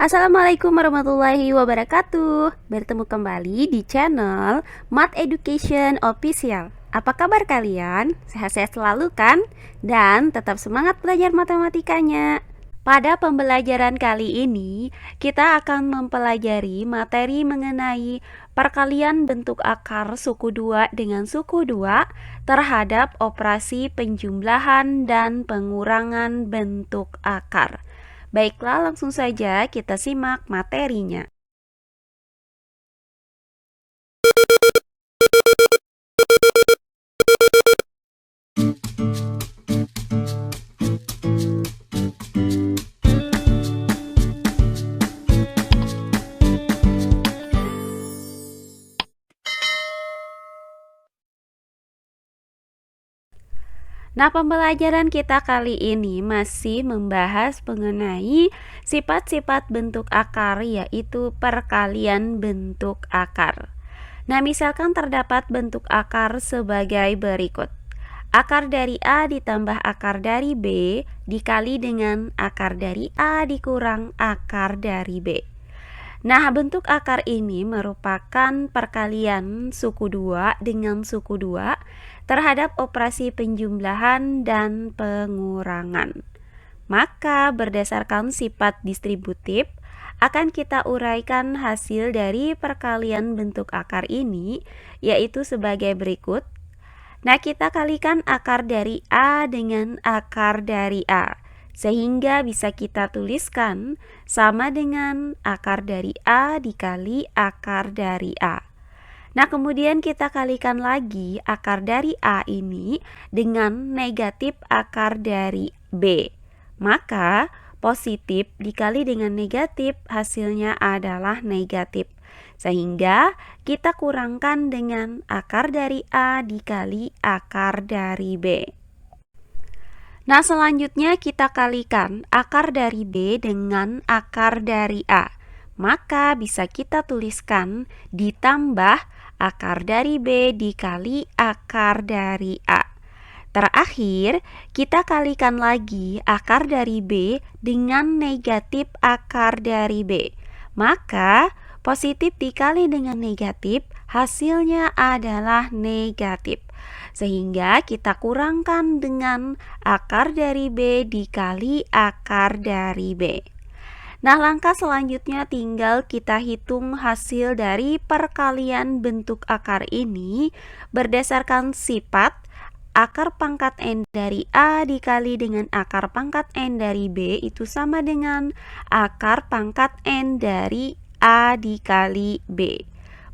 Assalamualaikum warahmatullahi wabarakatuh. Bertemu kembali di channel Math Education Official. Apa kabar kalian? Sehat-sehat selalu kan? Dan tetap semangat belajar matematikanya. Pada pembelajaran kali ini, kita akan mempelajari materi mengenai perkalian bentuk akar suku 2 dengan suku 2 terhadap operasi penjumlahan dan pengurangan bentuk akar. Baiklah, langsung saja kita simak materinya. Nah, pembelajaran kita kali ini masih membahas mengenai sifat-sifat bentuk akar, yaitu perkalian bentuk akar. Nah, misalkan terdapat bentuk akar sebagai berikut. Akar dari A ditambah akar dari B dikali dengan akar dari A dikurang akar dari B. Nah, bentuk akar ini merupakan perkalian suku 2 dengan suku 2 terhadap operasi penjumlahan dan pengurangan. Maka berdasarkan sifat distributif, akan kita uraikan hasil dari perkalian bentuk akar ini, yaitu sebagai berikut. Nah, kita kalikan akar dari A dengan akar dari A, sehingga bisa kita tuliskan sama dengan akar dari A dikali akar dari A. Nah, kemudian kita kalikan lagi akar dari A ini dengan negatif akar dari B. Maka positif dikali dengan negatif hasilnya adalah negatif. Sehingga kita kurangkan dengan akar dari A dikali akar dari B. Nah, selanjutnya kita kalikan akar dari B dengan akar dari A. Maka bisa kita tuliskan ditambah akar dari B dikali akar dari A. Terakhir, kita kalikan lagi akar dari B dengan negatif akar dari B. Maka positif dikali dengan negatif hasilnya adalah negatif. Sehingga kita kurangkan dengan akar dari B dikali akar dari B. Nah, langkah selanjutnya tinggal kita hitung hasil dari perkalian bentuk akar ini berdasarkan sifat akar pangkat N dari A dikali dengan akar pangkat N dari B itu sama dengan akar pangkat N dari A dikali B.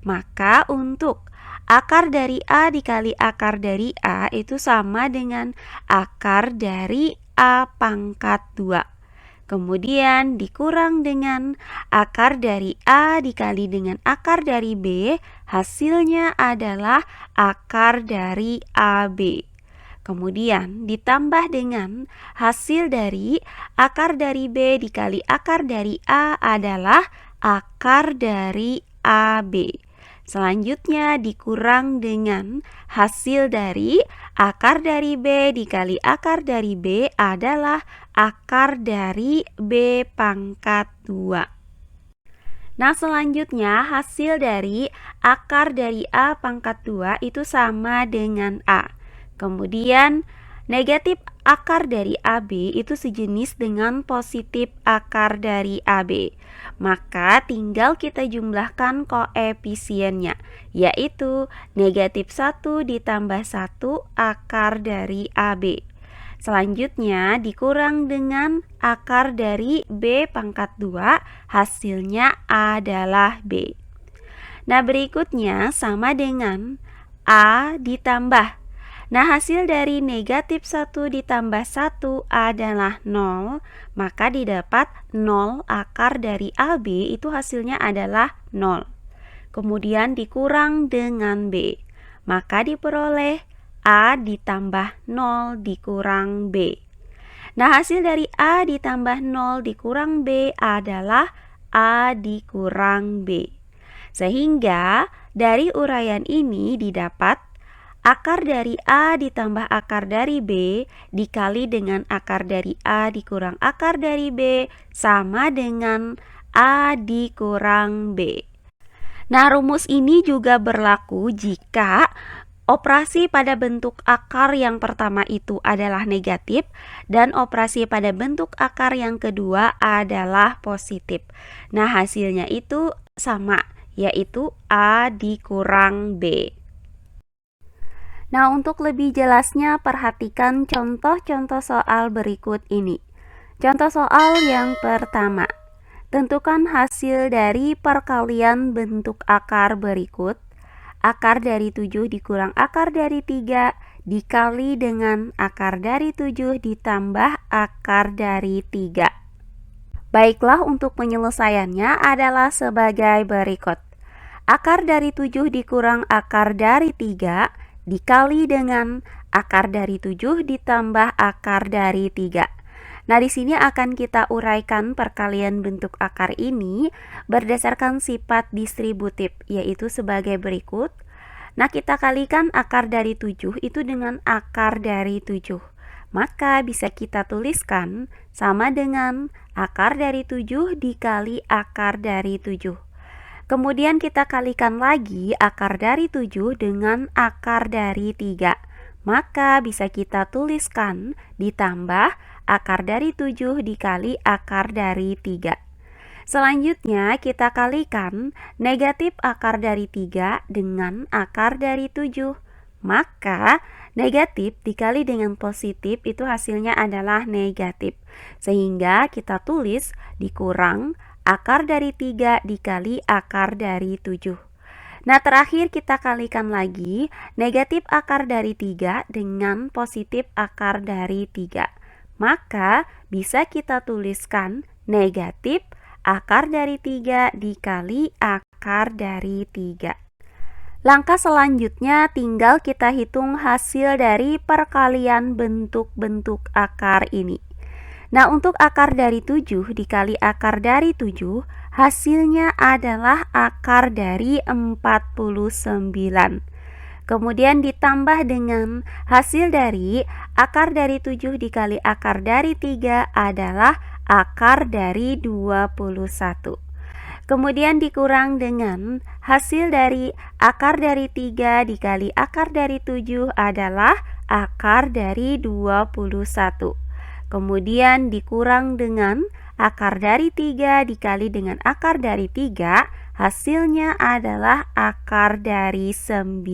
Maka untuk akar dari A dikali akar dari A itu sama dengan akar dari A pangkat 2. Kemudian dikurang dengan akar dari A dikali dengan akar dari B, hasilnya adalah akar dari AB. Kemudian ditambah dengan hasil dari akar dari B dikali akar dari A adalah akar dari AB. Selanjutnya dikurang dengan hasil dari akar dari B dikali akar dari B adalah akar dari B pangkat 2. Nah, selanjutnya hasil dari akar dari A pangkat 2 itu sama dengan A. Kemudian negatif akar dari AB itu sejenis dengan positif akar dari AB. Maka tinggal kita jumlahkan koefisiennya, yaitu negatif 1 ditambah 1 akar dari AB. Selanjutnya dikurang dengan akar dari B pangkat 2, hasilnya adalah B. Nah, berikutnya sama dengan A ditambah. Nah, hasil dari negatif 1 ditambah 1 adalah 0, maka didapat 0 akar dari AB itu hasilnya adalah 0. Kemudian dikurang dengan B, maka diperoleh A ditambah 0 dikurang B. Nah, hasil dari A ditambah 0 dikurang B adalah A dikurang B. Sehingga dari uraian ini didapat akar dari A ditambah akar dari B dikali dengan akar dari A dikurang akar dari B sama dengan A dikurang B. Nah, rumus ini juga berlaku jika operasi pada bentuk akar yang pertama itu adalah negatif dan operasi pada bentuk akar yang kedua adalah positif. Nah, hasilnya itu sama, yaitu A dikurang B. Nah, untuk lebih jelasnya perhatikan contoh-contoh soal berikut ini. Contoh soal yang pertama. Tentukan hasil dari perkalian bentuk akar berikut. Akar dari 7 dikurang akar dari 3 dikali dengan akar dari 7 ditambah akar dari 3. Baiklah, untuk penyelesaiannya adalah sebagai berikut. Akar dari 7 dikurang akar dari 3 dikali dengan akar dari 7 ditambah akar dari 3. Nah, di sini akan kita uraikan perkalian bentuk akar ini berdasarkan sifat distributif, yaitu sebagai berikut. Nah, kita kalikan akar dari 7 itu dengan akar dari 7. Maka bisa kita tuliskan sama dengan akar dari 7 dikali akar dari 7. Kemudian kita kalikan lagi akar dari 7 dengan akar dari 3. Maka bisa kita tuliskan ditambah akar dari 7 dikali akar dari 3. Selanjutnya kita kalikan negatif akar dari 3 dengan akar dari 7. Maka negatif dikali dengan positif itu hasilnya adalah negatif. Sehingga kita tulis dikurang akar dari 3 dikali akar dari 7. Nah, terakhir kita kalikan lagi negatif akar dari 3 dengan positif akar dari 3. Maka bisa kita tuliskan negatif akar dari 3 dikali akar dari 3. Langkah selanjutnya tinggal kita hitung hasil dari perkalian bentuk-bentuk akar ini. Nah, untuk akar dari 7 dikali akar dari 7, hasilnya adalah akar dari 49. Kemudian ditambah dengan hasil dari akar dari 7 dikali akar dari 3 adalah akar dari 21. Kemudian dikurang dengan hasil dari akar dari 3 dikali akar dari 7 adalah akar dari 21. Kemudian dikurang dengan akar dari 3 dikali dengan akar dari 3, hasilnya adalah akar dari 9.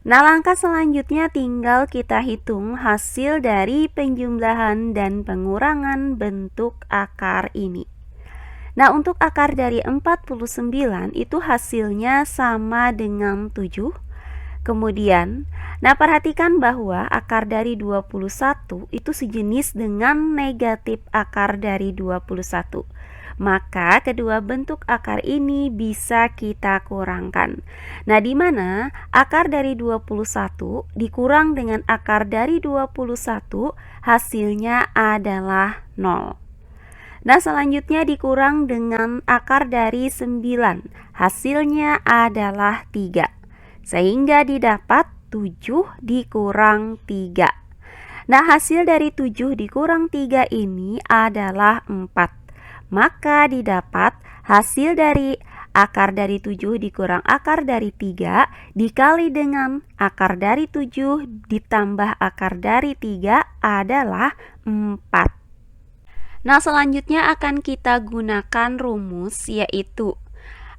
Nah, langkah selanjutnya tinggal kita hitung hasil dari penjumlahan dan pengurangan bentuk akar ini. Nah, untuk akar dari 49 itu hasilnya sama dengan 7. Kemudian, nah perhatikan bahwa akar dari 21 itu sejenis dengan negatif akar dari 21. Maka kedua bentuk akar ini bisa kita kurangkan. Nah, di mana akar dari 21 dikurang dengan akar dari 21 hasilnya adalah 0. Nah, selanjutnya dikurang dengan akar dari 9, hasilnya adalah 3. Sehingga didapat 7 dikurang 3. Nah, hasil dari 7 dikurang 3 ini adalah 4. Maka didapat hasil dari akar dari 7 dikurang akar dari 3 dikali dengan akar dari 7 ditambah akar dari 3 adalah 4. Nah, selanjutnya akan kita gunakan rumus, yaitu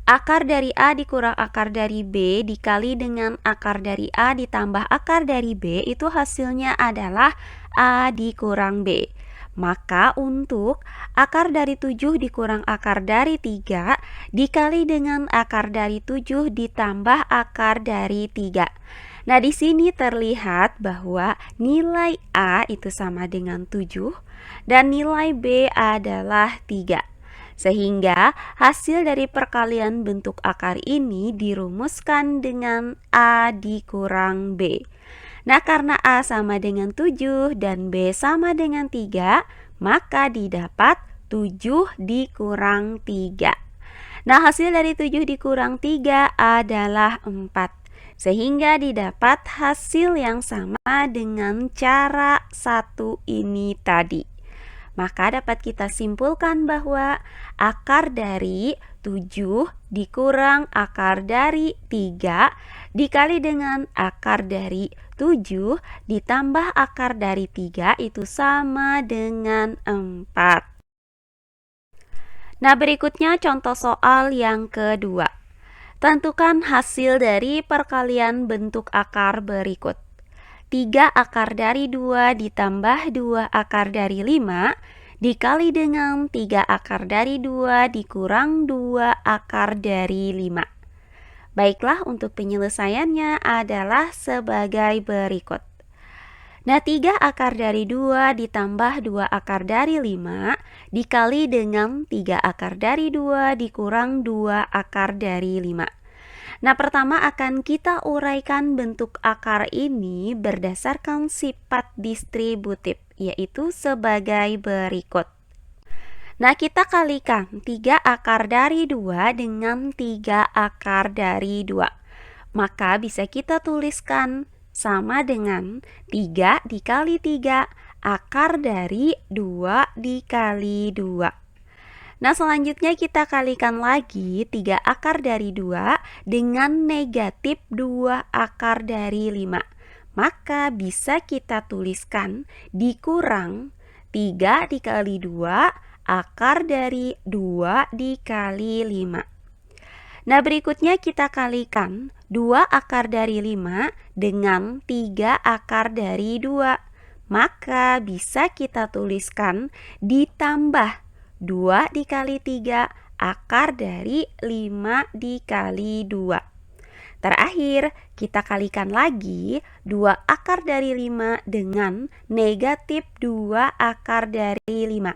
akar dari A dikurang akar dari B dikali dengan akar dari A ditambah akar dari B itu hasilnya adalah A dikurang B. Maka untuk akar dari 7 dikurang akar dari 3 dikali dengan akar dari 7 ditambah akar dari 3. Nah, di sini terlihat bahwa nilai A itu sama dengan 7 dan nilai B adalah 3. Sehingga hasil dari perkalian bentuk akar ini dirumuskan dengan A dikurang B. Nah, karena A sama dengan 7 dan B sama dengan 3, maka didapat 7 dikurang 3. Nah, hasil dari 7 dikurang 3 adalah 4. Sehingga didapat hasil yang sama dengan cara 1 ini tadi. Maka dapat kita simpulkan bahwa akar dari 7 dikurang akar dari 3 dikali dengan akar dari 7 ditambah akar dari 3 itu sama dengan 4. Nah, berikutnya contoh soal yang kedua. Tentukan hasil dari perkalian bentuk akar berikut. 3 akar dari 2 ditambah 2 akar dari 5 dikali dengan 3 akar dari 2 dikurang 2 akar dari 5. Baiklah, untuk penyelesaiannya adalah sebagai berikut. Nah, 3 akar dari 2 ditambah 2 akar dari 5 dikali dengan 3 akar dari 2 dikurang 2 akar dari 5. Nah, pertama akan kita uraikan bentuk akar ini berdasarkan sifat distributif, yaitu sebagai berikut. Nah, kita kalikan 3 akar dari 2 dengan 3 akar dari 2. Maka bisa kita tuliskan sama dengan 3 dikali 3 akar dari 2 dikali 2. Nah, selanjutnya kita kalikan lagi 3 akar dari 2 dengan negatif 2 akar dari 5. Maka bisa kita tuliskan dikurang 3 dikali 2 akar dari 2 dikali 5. Nah, berikutnya kita kalikan 2 akar dari 5 dengan 3 akar dari 2. Maka bisa kita tuliskan ditambah 2 dikali 3 akar dari 5 dikali 2. Terakhir, kita kalikan lagi 2 akar dari 5 dengan negatif 2 akar dari 5.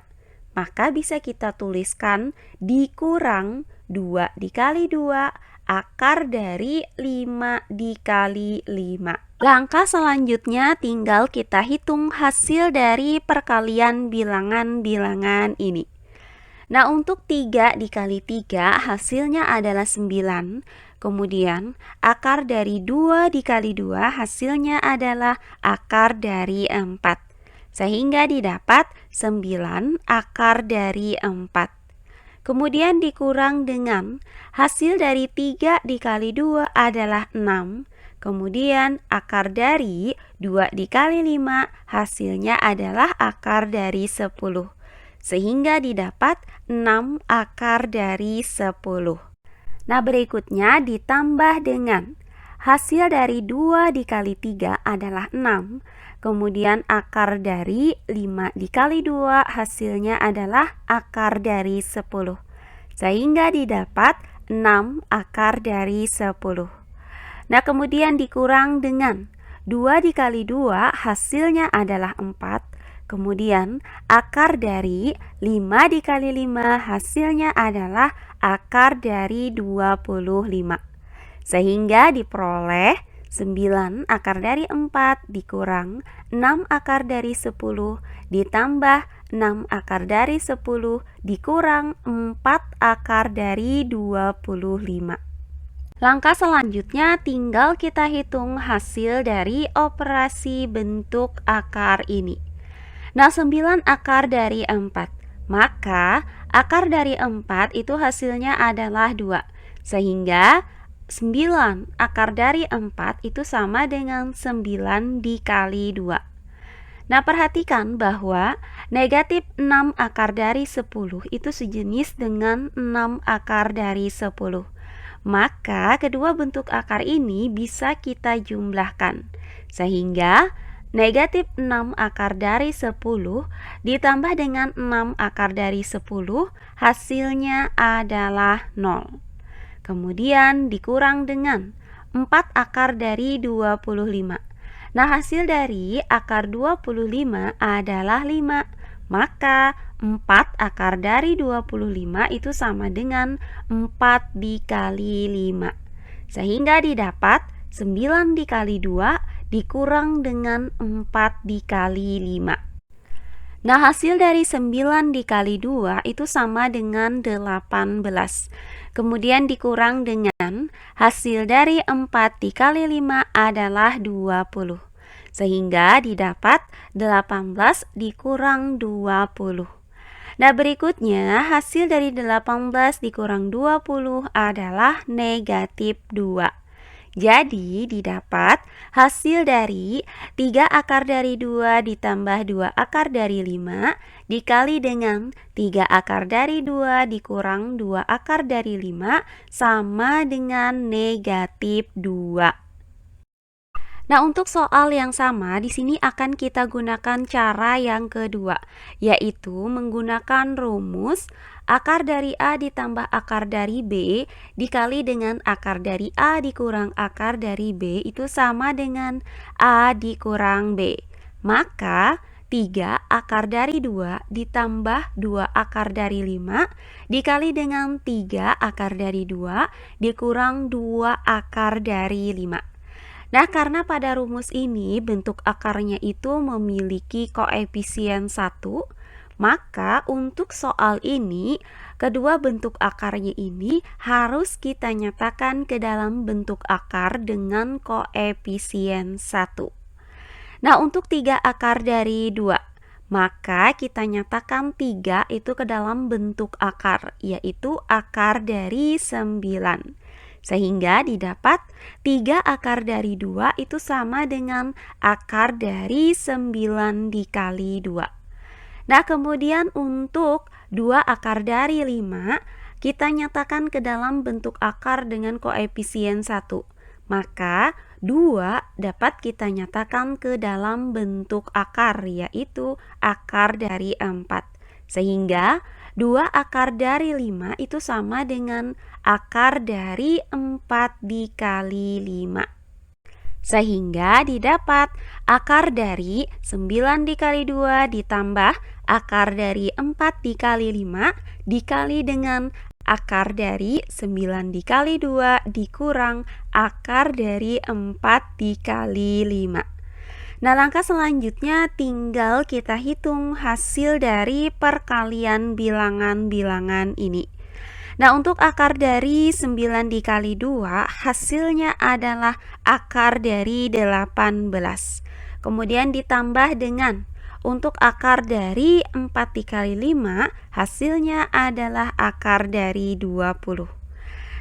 Maka bisa kita tuliskan dikurang 2 dikali 2 akar dari 5 dikali 5. Langkah selanjutnya tinggal kita hitung hasil dari perkalian bilangan-bilangan ini. Nah, untuk 3 dikali 3 hasilnya adalah 9. Kemudian akar dari 2 dikali 2 hasilnya adalah akar dari 4. Sehingga didapat 9 akar dari 4. Kemudian dikurang dengan hasil dari 3 dikali 2 adalah 6. Kemudian akar dari 2 dikali 5 hasilnya adalah akar dari 10. Sehingga didapat 6 akar dari 10. Nah, berikutnya ditambah dengan hasil dari 2 dikali 3 adalah 6. Kemudian akar dari 5 dikali 2 hasilnya adalah akar dari 10. Sehingga didapat 6 akar dari 10. Nah, kemudian dikurang dengan 2 dikali 2 hasilnya adalah 4. Kemudian akar dari 5 dikali 5 hasilnya adalah akar dari 25. Sehingga diperoleh 9 akar dari 4 dikurang 6 akar dari 10 ditambah 6 akar dari 10 dikurang 4 akar dari 25. Langkah selanjutnya tinggal kita hitung hasil dari operasi bentuk akar ini. Nah, 9 akar dari 4. Maka akar dari 4 itu hasilnya adalah 2. Sehingga 9 akar dari 4 itu sama dengan 9 dikali 2. Nah, perhatikan bahwa negatif 6 akar dari 10 itu sejenis dengan 6 akar dari 10. Maka kedua bentuk akar ini bisa kita jumlahkan. Sehingga negatif 6 akar dari 10 ditambah dengan 6 akar dari 10 hasilnya adalah 0. Kemudian dikurang dengan 4 akar dari 25. Nah, hasil dari akar 25 adalah 5. Maka 4 akar dari 25 itu sama dengan 4 dikali 5. Sehingga didapat 9 dikali 2 dikurang dengan 4 dikali 5. Nah, hasil dari 9 dikali 2 itu sama dengan 18. Kemudian dikurang dengan hasil dari 4 dikali 5 adalah 20. sehingga didapat 18 dikurang 20. Nah, berikutnya hasil dari 18 dikurang 20 adalah negatif 2. Jadi didapat hasil dari 3 akar dari 2 ditambah 2 akar dari 5 dikali dengan 3 akar dari 2 dikurang 2 akar dari 5 sama dengan negatif 2. Nah, untuk soal yang sama, di sini akan kita gunakan cara yang kedua, yaitu menggunakan rumus akar dari A ditambah akar dari B dikali dengan akar dari A dikurang akar dari B itu sama dengan A dikurang B. Maka 3 akar dari 2 ditambah 2 akar dari 5 dikali dengan 3 akar dari 2 dikurang 2 akar dari 5. Nah, karena pada rumus ini bentuk akarnya itu memiliki koefisien 1, maka untuk soal ini, kedua bentuk akarnya ini harus kita nyatakan ke dalam bentuk akar dengan koefisien 1. Nah, untuk 3 akar dari 2, maka kita nyatakan 3 itu ke dalam bentuk akar, yaitu akar dari 9. Sehingga didapat 3 akar dari 2 itu sama dengan akar dari 9 dikali 2. Nah, kemudian untuk 2 akar dari 5, kita nyatakan ke dalam bentuk akar dengan koefisien 1. Maka 2 dapat kita nyatakan ke dalam bentuk akar, yaitu akar dari 4. Sehingga 2 akar dari 5 itu sama dengan akar dari 4 dikali 5. Sehingga didapat akar dari 9 dikali 2 ditambah akar dari 4 dikali 5 dikali dengan akar dari 9 dikali 2 dikurang akar dari 4 dikali 5. Nah, langkah selanjutnya tinggal kita hitung hasil dari perkalian bilangan-bilangan ini. Nah, untuk akar dari 9 dikali 2 hasilnya adalah akar dari 18. Kemudian ditambah dengan untuk akar dari 4 dikali 5 hasilnya adalah akar dari 20.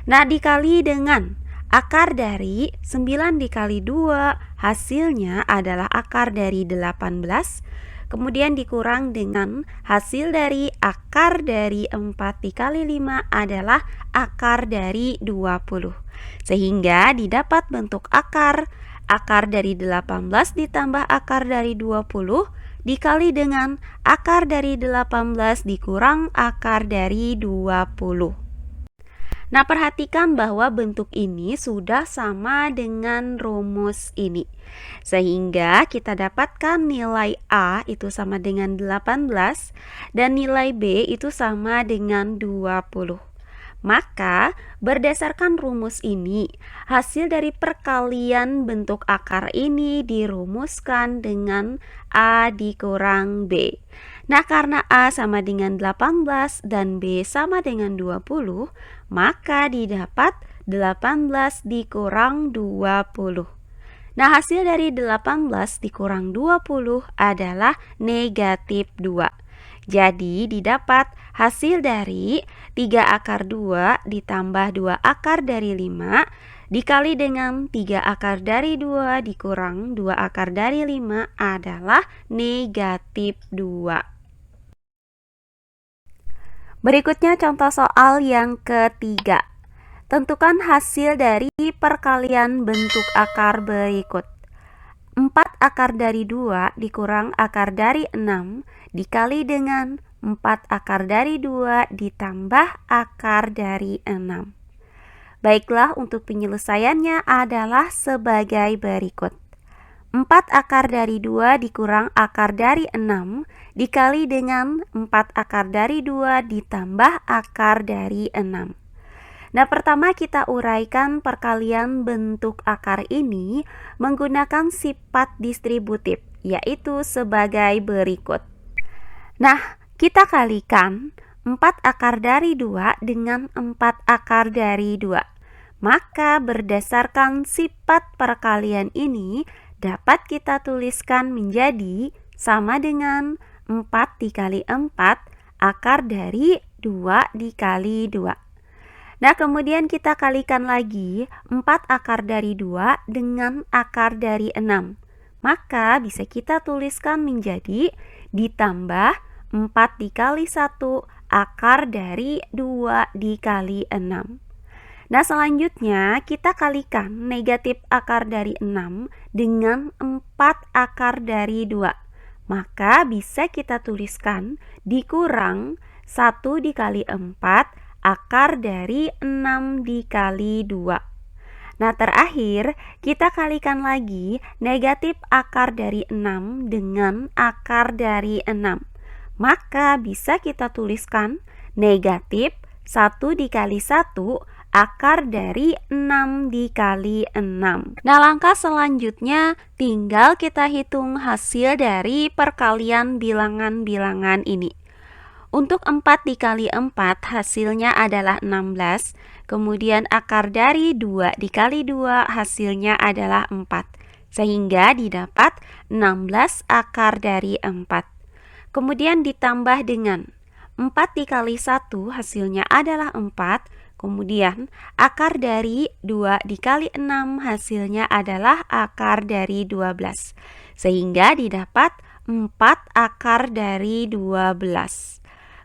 Nah, dikali dengan akar dari 9 dikali 2 hasilnya adalah akar dari 18. Kemudian dikurang dengan hasil dari akar dari 4 dikali 5 adalah akar dari 20. Sehingga didapat bentuk akar dari 18 ditambah akar dari 20 dikali dengan akar dari 18 dikurang akar dari 20. Nah, perhatikan bahwa bentuk ini sudah sama dengan rumus ini. Sehingga kita dapatkan nilai A itu sama dengan 18 dan nilai B itu sama dengan 20. Maka, berdasarkan rumus ini, hasil dari perkalian bentuk akar ini dirumuskan dengan A dikurang B. Nah, karena A sama dengan 18 dan B sama dengan 20, maka didapat 18 dikurang 20. Nah, hasil dari 18 dikurang 20 adalah negatif 2. Jadi, didapat hasil dari 3 akar 2 ditambah 2 akar dari 5 dikali dengan 3 akar dari 2 dikurang 2 akar dari 5 adalah negatif 2. Berikutnya contoh soal yang ketiga. Tentukan hasil dari perkalian bentuk akar berikut. 4 akar dari 2 dikurang akar dari 6 dikali dengan 4 akar dari 2 ditambah akar dari 6. Baiklah, untuk penyelesaiannya adalah sebagai berikut. 4 akar dari 2 dikurang akar dari 6 dikali dengan 4 akar dari 2 ditambah akar dari 6. Nah, pertama kita uraikan perkalian bentuk akar ini menggunakan sifat distributif, yaitu sebagai berikut. Nah, kita kalikan 4 akar dari 2 dengan 4 akar dari 2. Maka berdasarkan sifat perkalian ini dapat kita tuliskan menjadi sama dengan 4 dikali 4 akar dari 2 dikali 2. Nah, kemudian kita kalikan lagi 4 akar dari 2 dengan akar dari 6. Maka bisa kita tuliskan menjadi ditambah 4 dikali 1 akar dari 2 dikali 6. Nah, selanjutnya kita kalikan negatif akar dari 6 dengan 4 akar dari 2. Maka bisa kita tuliskan dikurang 1 dikali 4 akar dari 6 dikali 2. Nah, terakhir kita kalikan lagi negatif akar dari 6 dengan akar dari 6. Maka bisa kita tuliskan negatif 1 dikali 1 akar dari 6 dikali 6. Nah, langkah selanjutnya tinggal kita hitung hasil dari perkalian bilangan-bilangan ini. Untuk 4 dikali 4 hasilnya adalah 16. Kemudian akar dari 2 dikali 2 hasilnya adalah 4. Sehingga didapat 16 akar dari 4. Kemudian ditambah dengan 4 dikali 1 hasilnya adalah 4. Kemudian akar dari 2 dikali 6 hasilnya adalah akar dari 12. Sehingga didapat 4 akar dari 12.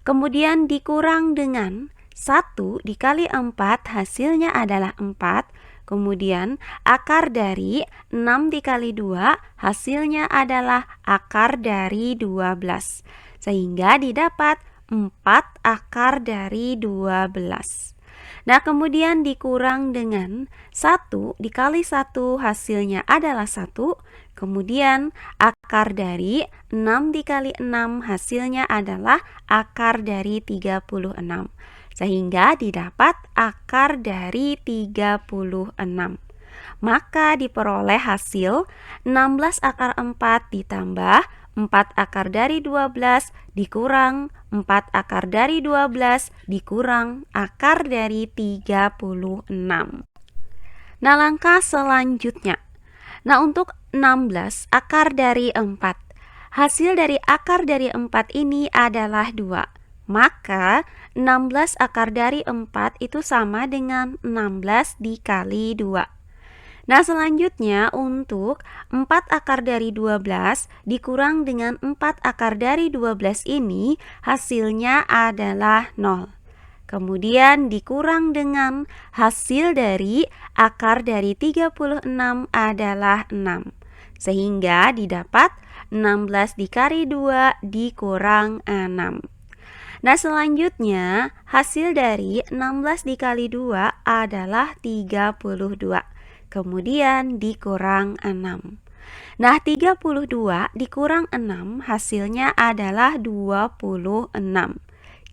Kemudian dikurang dengan 1 dikali 4 hasilnya adalah 4. Kemudian akar dari 6 dikali 2 hasilnya adalah akar dari 12. Sehingga didapat 4 akar dari 12. Nah, kemudian dikurang dengan 1 dikali 1 hasilnya adalah 1. Kemudian akar dari 6 dikali 6 hasilnya adalah akar dari 36. Sehingga didapat akar dari 36. Maka diperoleh hasil 16 akar 4 ditambah 4 akar dari 12 dikurang 4 akar dari 12 dikurang akar dari 36. Nah, langkah selanjutnya. Nah, untuk 16 akar dari 4. Hasil dari akar dari 4 ini adalah 2. Maka 16 akar dari 4 itu sama dengan 16 dikali 2. Nah, selanjutnya untuk 4 akar dari 12 dikurang dengan 4 akar dari 12 ini hasilnya adalah 0. Kemudian dikurang dengan hasil dari akar dari 36 adalah 6. Sehingga didapat 16 dikali 2 dikurang 6. Nah, selanjutnya hasil dari 16 dikali 2 adalah 32. Kemudian dikurang 6. Nah, 32 dikurang 6 hasilnya adalah 26.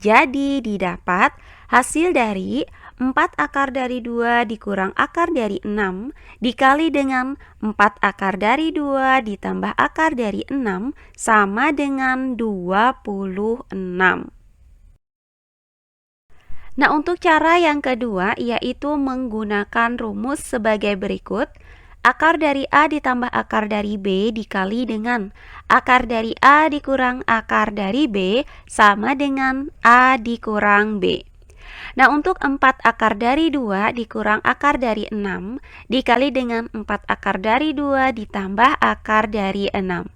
Jadi didapat hasil dari 4 akar dari 2 dikurang akar dari 6 dikali dengan 4 akar dari 2 ditambah akar dari 6 sama dengan 26. Nah, untuk cara yang kedua yaitu menggunakan rumus sebagai berikut. Akar dari A ditambah akar dari B dikali dengan akar dari A dikurang akar dari B sama dengan A dikurang B. Nah, untuk 4 akar dari 2 dikurang akar dari 6 dikali dengan 4 akar dari 2 ditambah akar dari 6.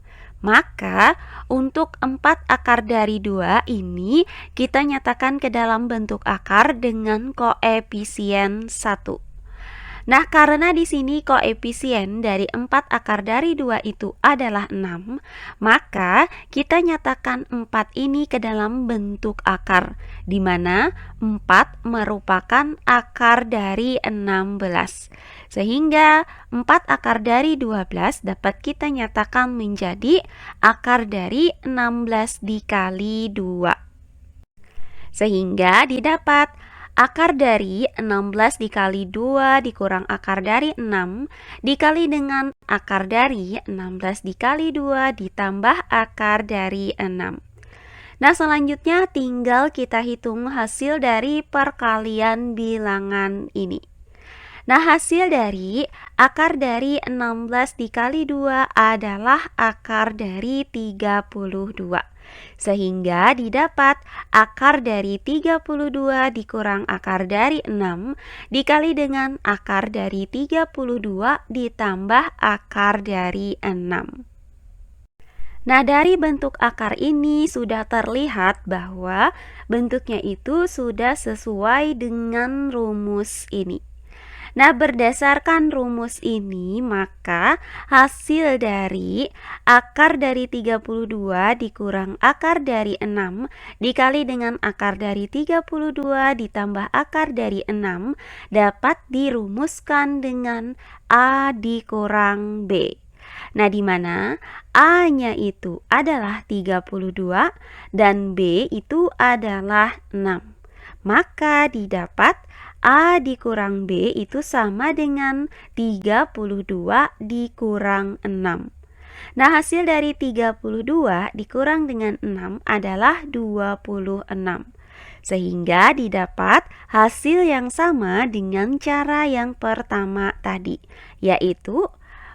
Maka untuk 4 akar dari 2 ini kita nyatakan ke dalam bentuk akar dengan koefisien 1. Nah, karena di sini koefisien dari 4 akar dari 2 itu adalah 6, maka kita nyatakan 4 ini ke dalam bentuk akar, di mana 4 merupakan akar dari 16. Sehingga 4 akar dari 12 dapat kita nyatakan menjadi akar dari 16 dikali 2. Sehingga didapat akar dari 16 dikali 2 dikurang akar dari 6 dikali dengan akar dari 16 dikali 2 ditambah akar dari 6. Nah, selanjutnya tinggal kita hitung hasil dari perkalian bilangan ini. Nah, hasil dari akar dari 16 dikali 2 adalah akar dari 32. Sehingga didapat akar dari 32 dikurang akar dari 6 dikali dengan akar dari 32 ditambah akar dari 6. Nah, dari bentuk akar ini sudah terlihat bahwa bentuknya itu sudah sesuai dengan rumus ini. Nah, berdasarkan rumus ini, maka hasil dari akar dari 32 dikurang akar dari 6 dikali dengan akar dari 32 ditambah akar dari 6 dapat dirumuskan dengan A dikurang B. Nah, di mana A-nya itu adalah 32 dan B itu adalah 6. Maka didapat A dikurang B itu sama dengan 32 dikurang 6. Nah, hasil dari 32 dikurang dengan 6 adalah 26. Sehingga didapat hasil yang sama dengan cara yang pertama tadi, yaitu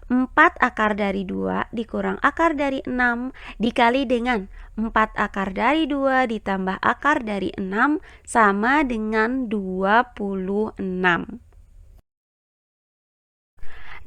4 akar dari 2 dikurang akar dari 6 dikali dengan 4 akar dari 2 ditambah akar dari 6 sama dengan 26.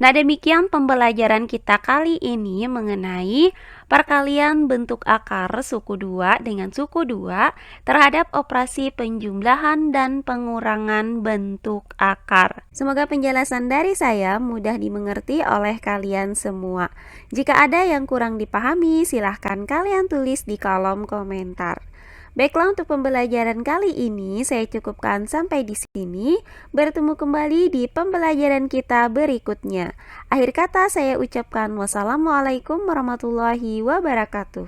Nah, demikian pembelajaran kita kali ini mengenai perkalian bentuk akar suku 2 dengan suku 2 terhadap operasi penjumlahan dan pengurangan bentuk akar. Semoga penjelasan dari saya mudah dimengerti oleh kalian semua. Jika ada yang kurang dipahami, silahkan kalian tulis di kolom komentar. Baiklah, untuk pembelajaran kali ini saya cukupkan sampai di sini. Bertemu kembali di pembelajaran kita berikutnya. Akhir kata saya ucapkan wassalamualaikum warahmatullahi wabarakatuh.